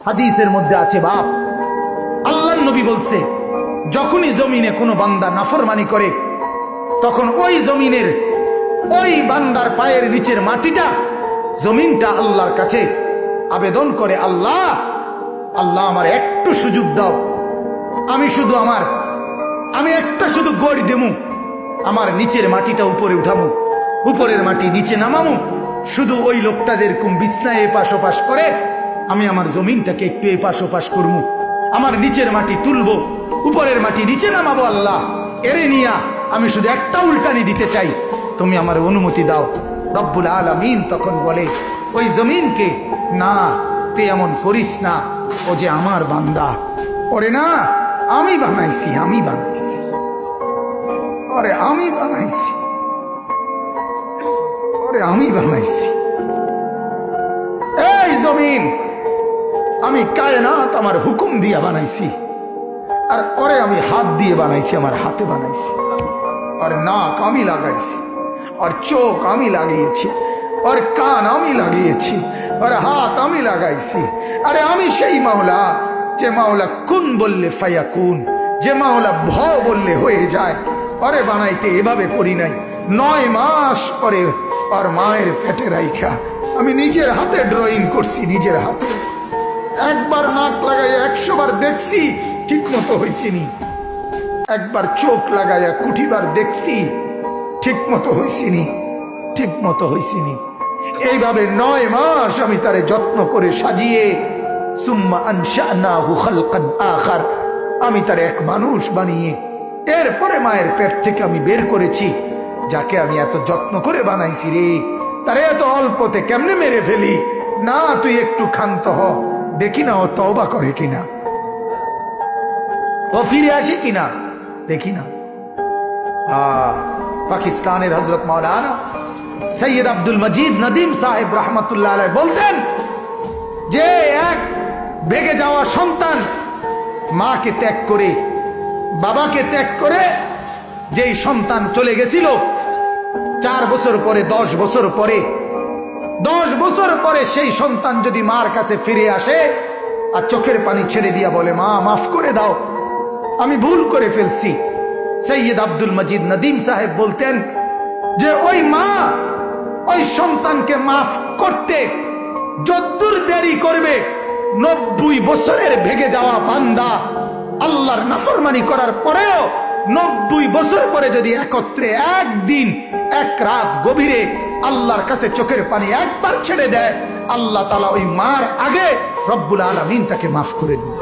হাদিসের মধ্যে আছে বাপ, আল্লাহর নবী বলছে যখনই জমিনে কোনো বান্দা নাফরমানি করে তখন ওই জমিনের ওই বান্দার পায়ের নিচের মাটিটা জমিনটা আল্লাহর কাছে আবেদন করে, আল্লাহ আল্লাহ আমার একটু সুযোগ দাও, আমি একটা শুধু গড় দেমু, আমার নিচের মাটিটা উপরে উঠামু, উপরের মাটি নিচে নামামু, শুধু ওই লোকটা যেরকম বিছনায় এপাশ ওপাশ করে আমি আমার জমিনটাকে একটু এপাশ ওপাশ করবো, আমার নিচের মাটি তুলবো, উপরের মাটি নিচে নামাবো, আল্লাহ এরে নিয়া আমি শুধু একটা উল্টানি দিতে চাই, তুমি আমার অনুমতি দাও। রব্বুল আলামিন তখন বলে ওই জমিনকে, না তুই এমন করিস না, ও যে আমার বান্দা, ওরে না আমি বানাইছি, ওরে আমি বানাইছি, এই জমিন আমি কায়নাত আমার হুকুম দিয়ে বানাইছি, আর ওরে আমি হাত দিয়ে বানাইছি, আমার হাতে বানাইছি, আর নাক আমি লাগাইছি, আর চোখ আমি লাগিয়েছি, আর কান আমি লাগিয়েছি, আর হাত আমি লাগাইছি। আরে আমি সেই মাওলা যে মাওলা কুন বললে ফায়াকুন, যে মাওলা ভ বললে হয়ে যায়। আরে বানাইতে এভাবে করি নাই, 9 মাস পরে আর মায়ের পেটে রাইখা আমি নিজের হাতে ড্রয়িং করছি, নিজের হাতে একবার নাক লাগাই 100 বার দেখছি ঠিক মতো হয়েছিনি, একবার চোখ লাগাইয়া কুঠিবার দেখছি ঠিক মতো হয়েছিনি। এইভাবে 9 মাস আমি তারে যত্ন করে সাজিয়ে সুম্মা আনশানাহু খালকান আখার, আমি তারে এক মানুষ বানিয়ে এরপরে মায়ের পেট থেকে আমি বের করেছি। যাকে আমি এত যত্ন করে বানাইছি রে, তারে এত অল্পতে কেমনে মেরে ফেলি? না তুই একটু ক্ষান্ত হ, দেখি না ও তওবা করে কিনা, ও ফিরে আসে কিনা, দেখি না। পাকিস্তানের হযরত মাওলানা সৈয়দ আব্দুল মজিদ নদীম সাহেব রহমতুল্লাহ আলাইহি বলতেন যে এক ভেগে যাওয়া সন্তান মাকে ত্যাগ করে, বাবাকে ত্যাগ করে যেই সন্তান চলে গেছিল 4 বছর পরে 10 বছর পরে 10 বছর পরে সেই সন্তান যদি মার কাছে ফিরে আসে আর চোখের পানি ছেড়ে দিয়া বলে, মা মাফ করে দাও, আমি ভুল করে ফেলছি, সৈয়দ আব্দুল মজিদ নদীম সাহেব বলতেন যে ওই মা ওই সন্তানকে মাফ করতে যদ্দূর দেরি করবে, 90 বছরের ভেগে যাওয়া বান্দা আল্লাহর নাফরমানি করার পরেও 90 বছর পরে যদি একত্রে একদিন এক রাত গভীরে আল্লাহর কাছে চোখের পানি একবার ছেড়ে দেয়, আল্লাহ তাআলা ওই মার আগে রব্বুল আলামিন তাকে মাফ করে দেন।